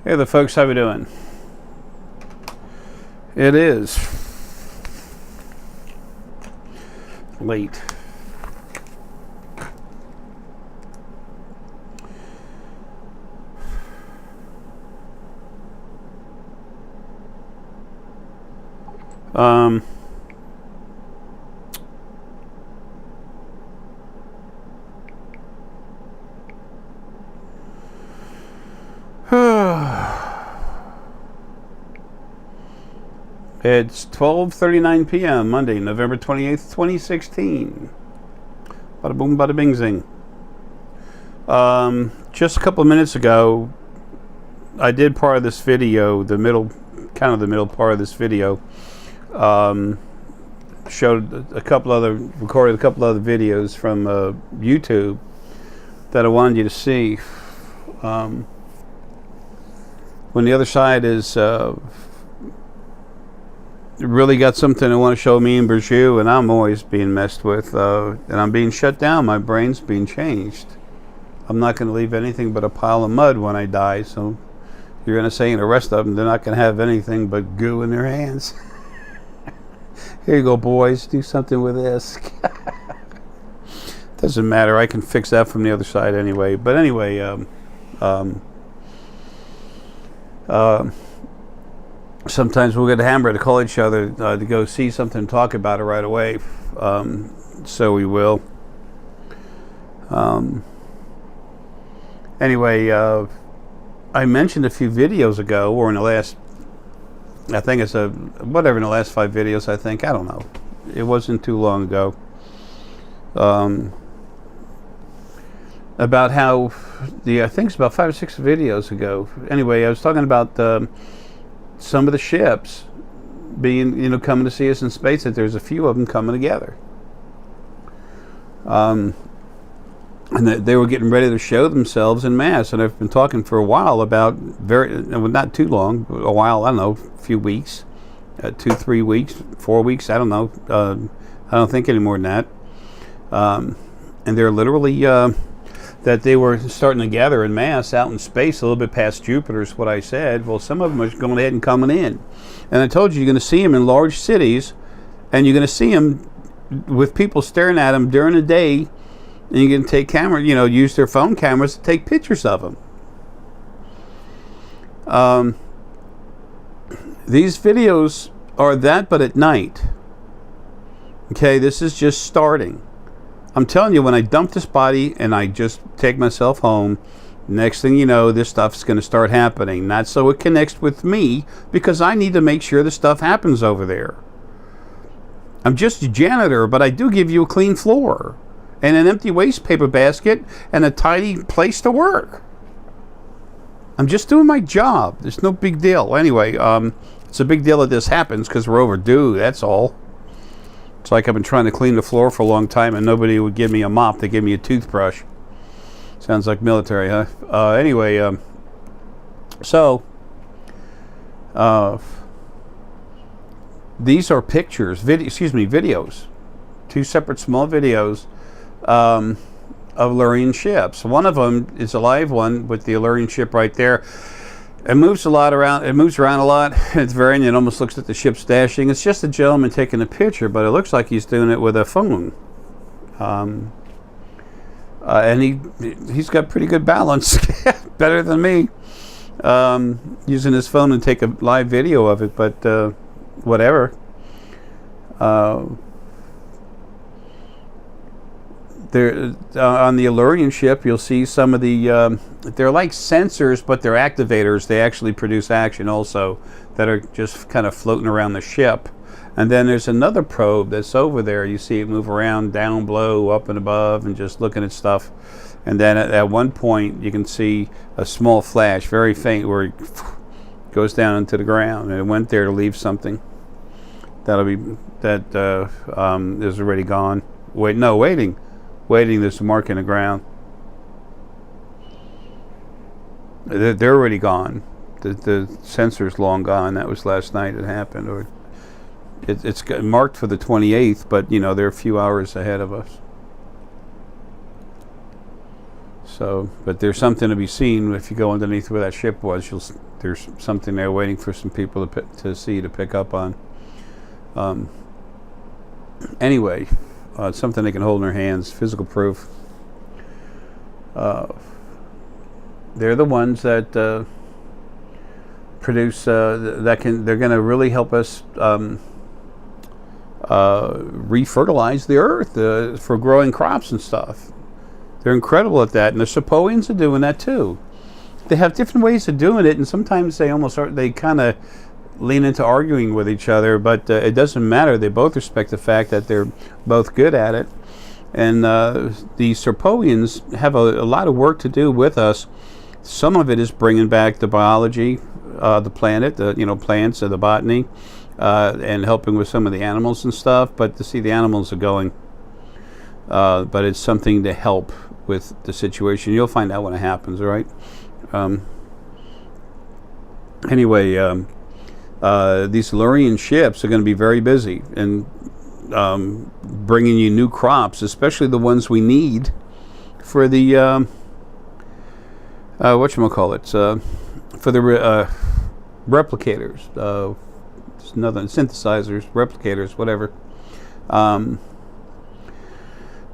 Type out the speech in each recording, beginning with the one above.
Hey there, folks. How we doing? It is late. It's 12:39 p.m. Monday, November 28th, 2016. Bada boom, bada bing, zing. Just a couple of minutes ago, I did part of this video, the middle part of this video. Recorded a couple other videos from YouTube that I wanted you to see. When the other side is really got something they want to show me and Berjou, and I'm always being messed with, and I'm being shut down. My brain's being changed. I'm not going to leave anything but a pile of mud when I die, so you're going to say, and the rest of them, they're not going to have anything but goo in their hands. Here you go, boys, do something with this. Doesn't matter, I can fix that from the other side anyway. But anyway, sometimes we'll get hammered to call each other to go see something and talk about it right away. So we will. Anyway, I mentioned a few videos ago, or in the last, I think it's in the last 5 videos, I think. I don't know. It wasn't too long ago. About how I think it's about 5 or 6 videos ago. Anyway, I was talking about some of the ships being, coming to see us in space, that there's a few of them coming together. And that they were getting ready to show themselves en masse. And I've been talking for a while about, not too long, a while, I don't know, a few weeks, 2, 3 weeks, 4 weeks, I don't know. I don't think any more than that. And they're literally, that they were starting to gather en masse out in space, a little bit past Jupiter is what I said. Well, some of them are going ahead and coming in. And I told you, you're going to see them in large cities, and you're going to see them with people staring at them during the day, and you can take use their phone cameras to take pictures of them. These videos are that, but at night. Okay, this is just starting. I'm telling you, when I dump this body and I just take myself home, next thing you know, this stuff's going to start happening. Not so it connects with me, because I need to make sure the stuff happens over there. I'm just a janitor, but I do give you a clean floor and an empty waste paper basket and a tidy place to work. I'm just doing my job. There's no big deal. Anyway, it's a big deal that this happens because we're overdue, that's all. It's like I've been trying to clean the floor for a long time and nobody would give me a mop. They give me a toothbrush. Sounds like military, huh? Anyway, these are pictures, videos. 2 separate small videos of Alurean ships. One of them is a live one with the Alurean ship right there. It moves around a lot. It's varying. It almost looks like the ship's dashing. It's just a gentleman taking a picture, but it looks like he's doing it with a phone. And he's got pretty good balance, better than me, using his phone to take a live video of it. But whatever. There, on the Alurean ship, you'll see some of the, they're like sensors, but they're activators. They actually produce action also, that are just kind of floating around the ship. And then there's another probe that's over there. You see it move around, down, below, up and above, and just looking at stuff. And then at one point, you can see a small flash, very faint, where it goes down into the ground. And it went there to leave something. That is already gone. Waiting. There's a mark in the ground. They're already gone. The sensor's long gone. That was last night it happened. Or it's marked for the 28th, but they're a few hours ahead of us. So, but there's something to be seen. If you go underneath where that ship was, there's something there waiting for some people to see, to pick up on. Anyway, it's something they can hold in their hands, physical proof. They're the ones that produce they're going to really help us refertilize the earth for growing crops and stuff. They're incredible at that, and the Sepoians are doing that too. They have different ways of doing it, and sometimes they kind of lean into arguing with each other, but it doesn't matter. They both respect the fact that they're both good at it. And the Sepoians have a lot of work to do with us. Some of it is bringing back the biology, the planet, plants, the botany, and helping with some of the animals and stuff. But to see the animals are going, but it's something to help with the situation. You'll find out when it happens, all right? Anyway, these Alurean ships are going to be very busy and bringing you new crops, especially the ones we need for the whatchamacallit, for the replicators, synthesizers, replicators, whatever.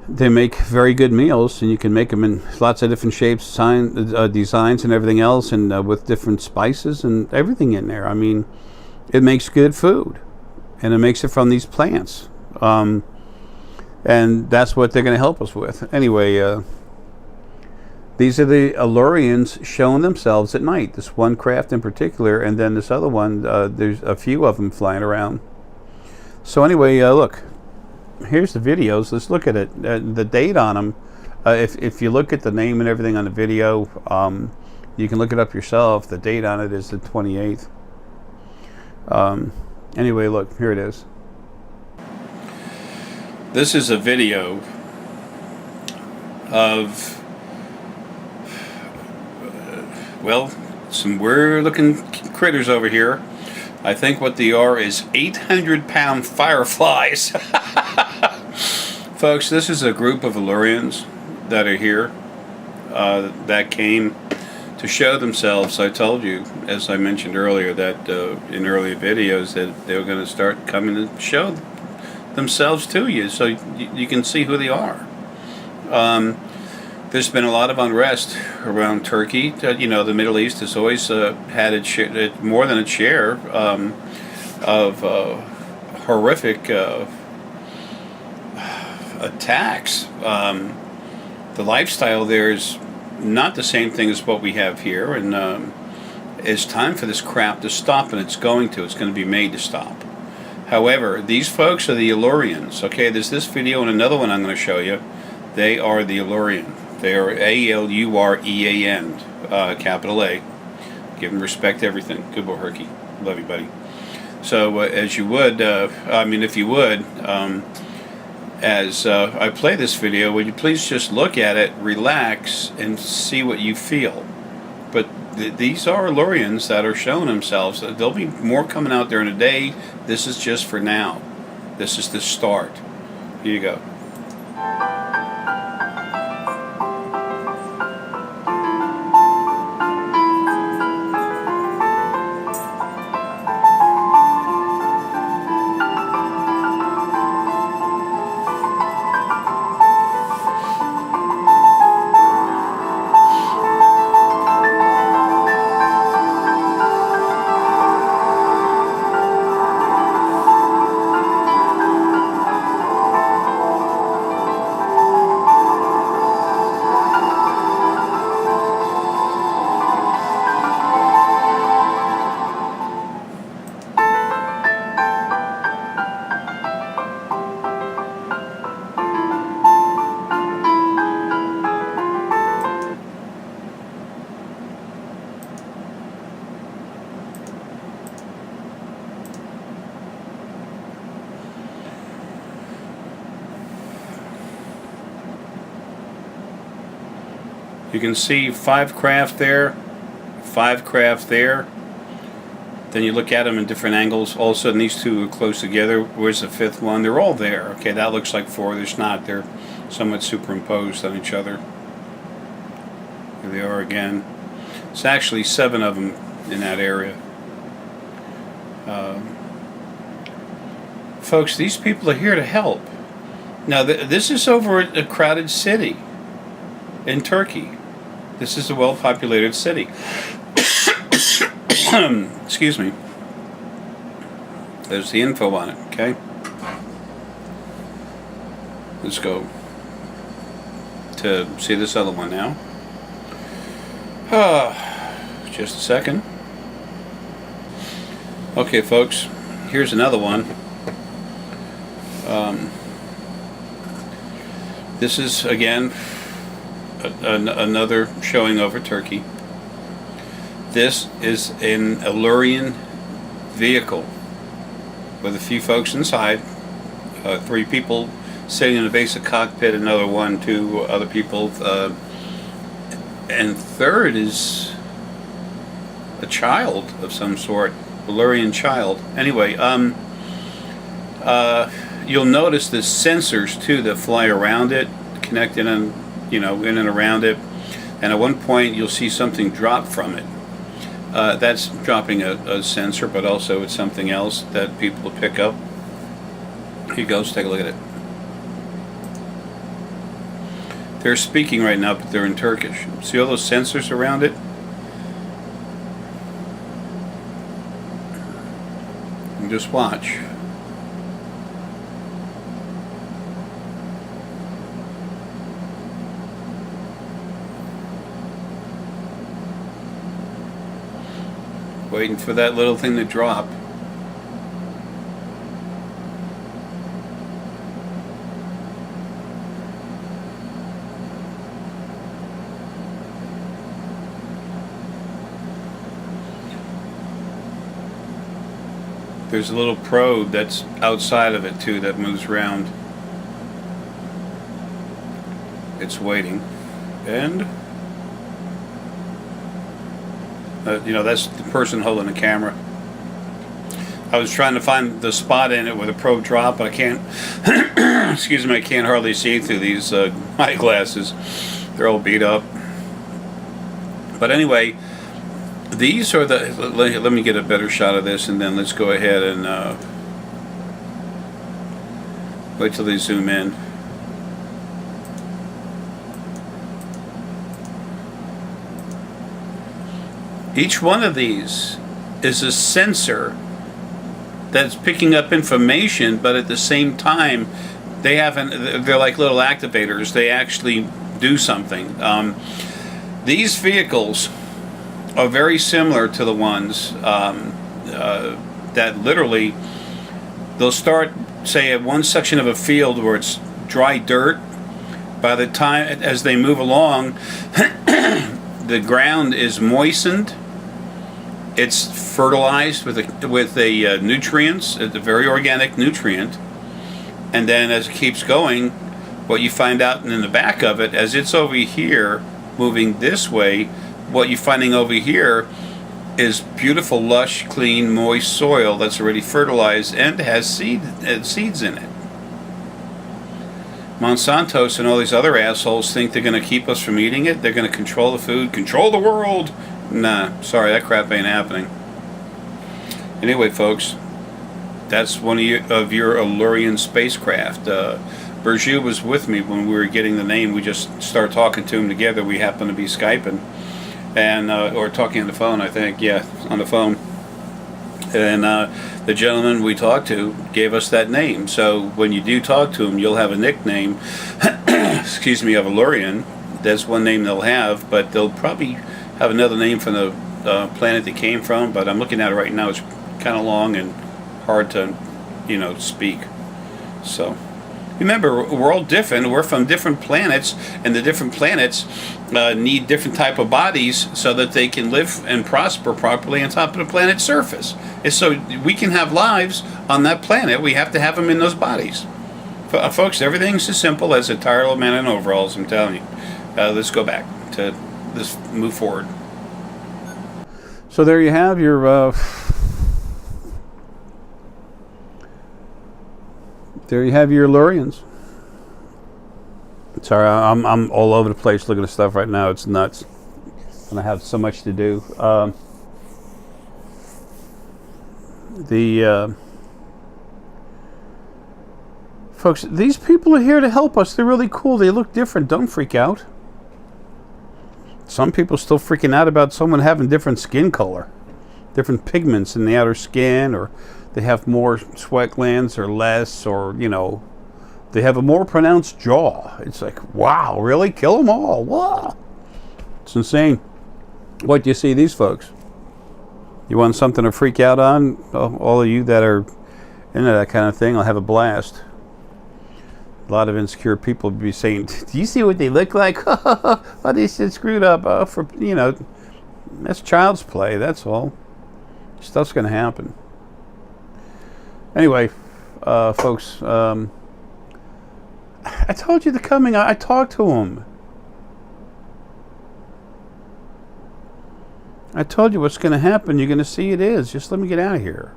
They make very good meals, and you can make them in lots of different shapes, designs, and everything else, and with different spices and everything in there. I mean, it makes good food, and it makes it from these plants. And that's what they're going to help us with. Anyway, these are the Alureans showing themselves at night. This one craft in particular, and then this other one, there's a few of them flying around. So anyway, look. Here's the videos. Let's look at it. The date on them. If you look at the name and everything on the video, you can look it up yourself. The date on it is the 28th. Anyway, look, here it is. This is a video of, some weird-looking critters over here. I think what they are is 800-pound fireflies. Folks, this is a group of Alureans that are here that came to show themselves. I told you, as I mentioned earlier, that in earlier videos that they were going to start coming to show themselves to you so you can see who they are. There's been a lot of unrest around Turkey. The Middle East has always had more than its share of horrific attacks. The lifestyle there is not the same thing as what we have here, and it's time for this crap to stop, and it's going to. It's going to be made to stop. However, these folks are the Alureans. Okay, there's this video and another one I'm going to show you. They are the Alurean. They are Alurean, capital A. Give them respect to everything. Good boy, Herky. Love you, buddy. So, as you would, if you would, as I play this video, would you please just look at it, relax, and see what you feel. But these are Alureans that are showing themselves. There'll be more coming out there in a day. This is just for now. This is the start. Here you go. You can see 5 craft there, 5 craft there. Then you look at them in different angles. All of a sudden these two are close together. Where's the 5th one? They're all there. Okay, that looks like 4. There's not. They're somewhat superimposed on each other. Here they are again. It's actually 7 of them in that area. Folks, these people are here to help. Now, this is over a crowded city in Turkey. This is a well-populated city. Excuse me. There's the info on it, okay? Let's go to see this other one now. Just a second. Okay, folks, here's another one. This is, again, another showing over Turkey. This is an Alurean vehicle with a few folks inside. 3 people sitting in the base of cockpit, another 2 other people. And third is a child of some sort, Alurean child. Anyway, you'll notice the sensors too that fly around it, connected in, in and around it. And at one point you'll see something drop from it. That's dropping a sensor, but also it's something else that people will pick up. Here goes, take a look at it. They're speaking right now, but they're in Turkish. See all those sensors around it? And just watch. Waiting for that little thing to drop. There's a little probe that's outside of it too that moves around. It's waiting. And that's the person holding the camera. I was trying to find the spot in it where the probe dropped, but I can't excuse me, I can't hardly see through these eyeglasses. They're all beat up. But anyway, these are the, let me get a better shot of this, and then let's go ahead and wait till they zoom in. Each one of these is a sensor that's picking up information, but at the same time, they're like little activators. They actually do something. These vehicles are very similar to the ones that literally, they'll start, say, at one section of a field where it's dry dirt. By the time, as they move along, the ground is moistened. It's fertilized with a nutrients, a very organic nutrient, and then as it keeps going, what you find out in the back of it, as it's over here moving this way, what you're finding over here is beautiful, lush, clean, moist soil that's already fertilized and has seeds in it. Monsantos and all these other assholes think they're going to keep us from eating it. They're going to control the food, control the world. Nah, sorry, that crap ain't happening. Anyway, folks, that's one of your Alurean spacecraft. Burju was with me when we were getting the name. We just started talking to him together. We happened to be Skyping, and or talking on the phone, I think. Yeah, on the phone. And the gentleman we talked to gave us that name. So when you do talk to him, you'll have a nickname, excuse me, of Alurean. That's one name they'll have, but they'll probably have another name from the planet they came from, but I'm looking at it right now. It's kind of long and hard to, speak. So remember, we're all different. We're from different planets, and the different planets need different type of bodies so that they can live and prosper properly on top of the planet's surface. And so we can have lives on that planet. We have to have them in those bodies. Folks, everything's as simple as a tired old man in overalls, I'm telling you. Let's go back to this, move forward. So there you have your Alureans. Sorry, I'm all over the place looking at stuff right now. It's nuts. and I have so much to do. Folks, these people are here to help us. They're really cool. They look different. Don't freak out. Some people still freaking out about someone having different skin color, different pigments in the outer skin, or they have more sweat glands or less, or, you know, they have a more pronounced jaw. It's like, wow, really? Kill them all. Wow. It's insane. What do you see these folks? You want something to freak out on? All of you that are into that kind of thing, I'll have a blast. A lot of insecure people would be saying, do you see what they look like? Oh, they shit screwed up. That's child's play, that's all. Stuff's going to happen. Anyway, folks, I told you they're coming. I talked to them. I told you what's going to happen. You're going to see it is. Just let me get out of here.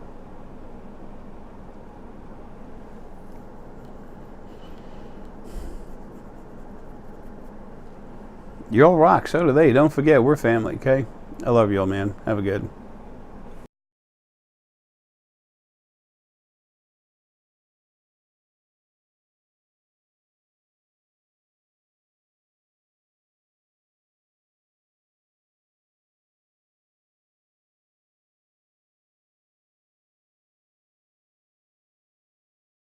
You all rock. So do they. Don't forget, we're family, okay? I love you all, man. Have a good.